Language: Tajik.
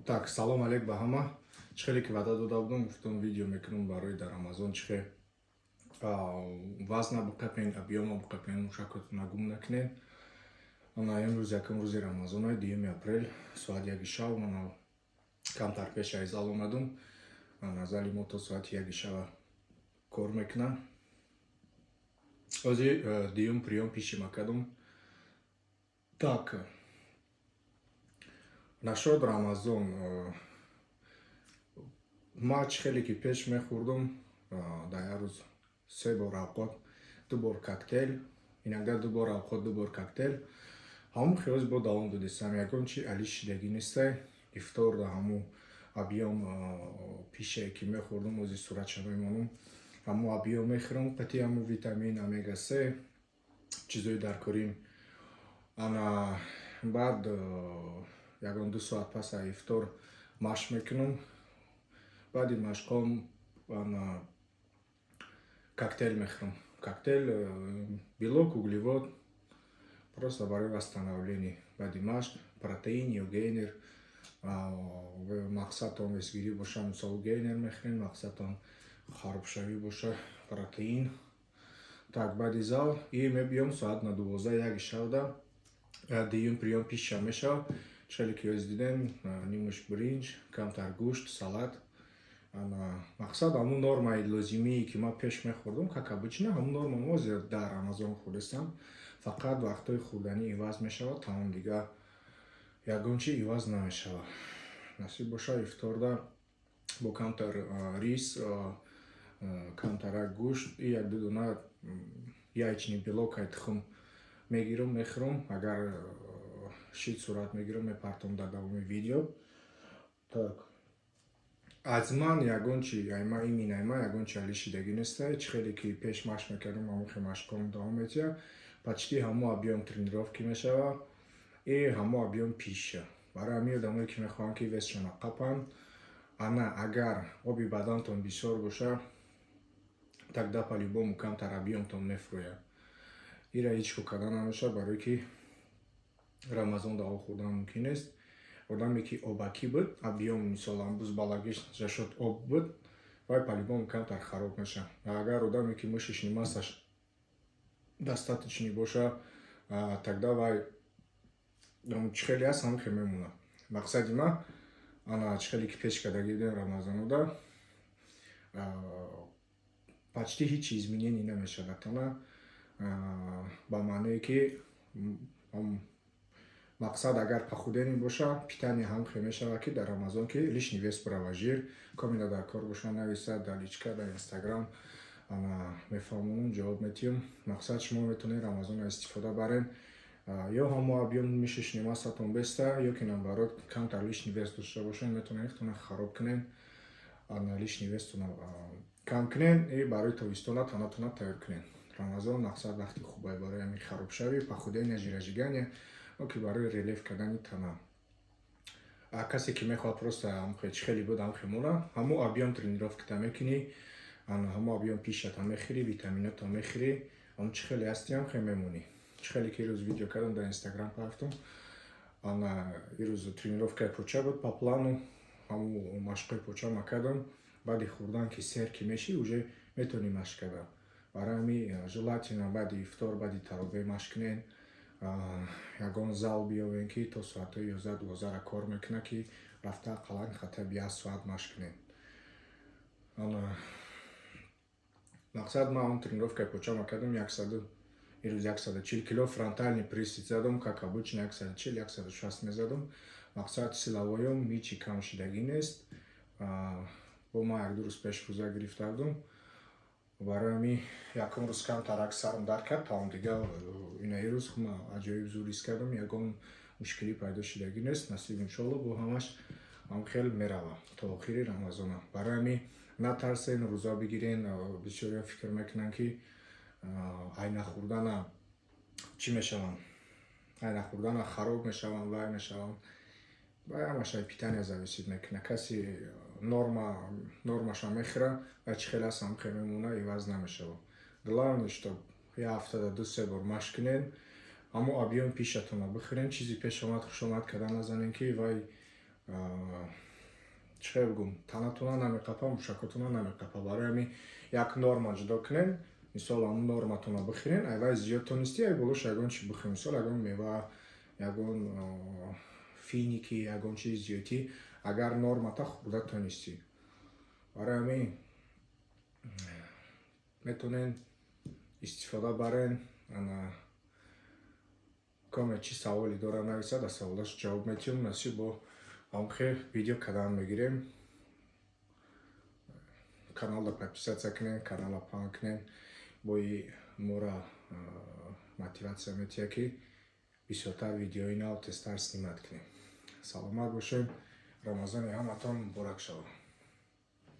Так, салом алейк ба ҳама. Чихеле ки ваъда дода будам, гуфтам видео мекунам барои дар Рамазон чихе вазна биқапен, объёма биқапен, мушакотуна гум накунен. Ана имрӯз якум рӯзи Рамазон аст, 2 апрел, соат 1 шаб. Мана камтар пеш аз зал омадам. Ана зали мо то соати 1 шаба кор мекунам. Ози диюм приём пиши макадам. Так, нашод Рамазон ма чихеле ки пеш мехӯрдам дар як рӯз 3 бор авқот, 2 бор коктейл, иногда 2 бор авқот, 2 бор коктейл. ҳамун хиёз бо давом додистам. Ягон чи али шидагӣ нестай. Ифтор да ҳамун объём пише ки мехӯрдам ози суратша мемонам. ҳамун объём мехӯрам, қати ҳамун витамин, омега 3, чизои дар кӯрим. Ана баъд ягон 2 соат пас аз ифтор машқ мекунам. баъди машқом ана коктейл мехӯрам. Коктейл белок, углевод, просто барои восстановление. Баъди машқ протеин ё гейнер, мақсад он весгирӣ боша, мисол гейнер мехӯрем, мақсад он харубшавӣ боша, протеин. Так, баъди зал и мебиём соат на 12 1 шавда диюм приём пиша мешавад. чихеле ки ёз дидем, нимуш бринҷ, камтар гӯшт, салат. Мақсад ҳамун нормаи лозимии ки ман пеш мехӯрдам, как обычно, ҳамун норма мо зиёд дар Рамазон хӯрдистам. Фақат вақтҳои хӯрданӣ иваз мешавад, тамом дига ягон чи иваз намешавад. Насиб боша ифторда бо камтар рис, камтарак гӯшт и 1-2 дона яйчни белок ай тухм мегирам, мехӯрам. Агар шид сурат мегирам, мепартам дар давоми видео. Так, аз ман ягон чи айма имин айма ягон чи али шидагӣ нестай. чихеле ки пеш машқ мекардам, ҳамун машқом давом метиҳад. Почти ҳамун объём тренировки мешавад и ҳамун объём пиша. Барои ҳамин одамое ки мехоҳанд ки весшона қапанд, ана агар оби бадантон бисёр боша, так да по-любому камтар объёмтон мефурӯяд. ира ҳеҷ карда намешавад, барое ки Рамазон даво хӯрдан мумкин нест. одаме ки обакӣ буд, объём мисол амрӯз балагиш шуд об буд, вай по-любому камтар хароб мешавад. Агар одаме ки мушишни массаш достаточный боша, тогда вай чихеле аст ҳамхел мемонад. Мақсади ман ана чихеле ки пеш карда гирдем Рамазонода почти ҳеҷ изменение намешавад. Ана ба маъное ки мақсад агар похудени боша, питание ҳамхел мешавад ки дар Рамазон ки лишний вес бурава жир, комина дар кор боша нависа, дар личка, дар Инстаграм мефаҳмонам, ҷавоб метиҳам. Мақсад шумо метавонед Рамазона истифода барен, ё ҳамон объём мишишни массатон беста, ё ки наоборот камтар лишний вес дошта бошед, метавонед ихтона хароб кунен, лишний вестона кам кунен и барои тобистона танатона тайёр кунен. Рамазон мақсад вақти хубе барои ҳамин харобшавӣ, похудение, жирожигание, ки барои релеф кардани тана. Касе ки мехоҳад просто чихеле буд ҳамхел мона, ҳамун объём тренировката мекунӣ, ҳамун объём пишата мехӯрӣ, витаминото мехӯрӣ, ҳамун чихеле ҳасти ҳамхел мемонӣ. чихеле ки ирӯз видео кардам дар Инстаграм пафтам. Ирӯз тренировкаи поча буд по плану, ҳамун машқои поча макардам. баъди хӯрдан ки сер ки мешӣ, уже метавонӣ машқ карда. барои ҳамин желательно баъди ифтор, баъди таробеҳ машқ кунен. ягон зал биёвен ки то соати 11-12 кор мекунад ки рафта ақаллан хатаб 1 соат машқ кунен. мақсад ман он тренировкаи поча макардам, ирӯз 140 кило фронтальный пресс задам, как обычно 140-160 мезадам. мақсад силовоём ҳеҷи камшидагӣ нест. бо ман 1-2 рӯз пеш рӯза гирифта будам. барои ҳамин якум рӯз камтар аксарам дард кард, тамом дига ина ирӯз аҷоиб зуд ҳис кардам, ягон мушкилӣ пайдо шидагӣ нест. насиб иншоалло бо ҳамаш ҳамхел меравад то охири Рамазона. барои ҳамин натарсен, рӯза бигирен. бисёриҳо фикр мекунанд ки ай нахӯрдана чӣ мешаванд, ай нахӯрдана хароб мешаванд, вай мешаванд. вай ҳамаш ай питание зависит мекунад. касе нормаша мехӯрад, ва чихеле аст ҳамхел мемонад, иваз намешавад. главное, чтоб я ҳафтада 2-3 бор машқ кунен, ҳамун объём пишатона бихӯрен, чизи пешомад хушомад карда назанен ки вай чхевгум танатуна намеқапа, мушакатуна намеқапа. Барои ҳамин як норма ҷудо кунен. Мисол ҳамун норматуна бихӯрен, айвай зиёд тонистӣ, ай болош ягон чи бихӯрен. Мисол ягон мева, ягон финики, ягон чизи зиёдӣ, агар нормата хурда тонистӣ. Барои ҳамин метонен истифода барен. Ана коме чи саволи дора нависа, да саволаш ҷавоб метиҳем. Насиб бо ҳамхе видео кадан мегирем. Каналда подписаться кунен, каналда паҳн кунен. Бои мора мотивация метиҳад ки бисёртар видеои нав тезтар снимат кунем. Саломат бошед. Рамазони ҳаматон муборак шавад.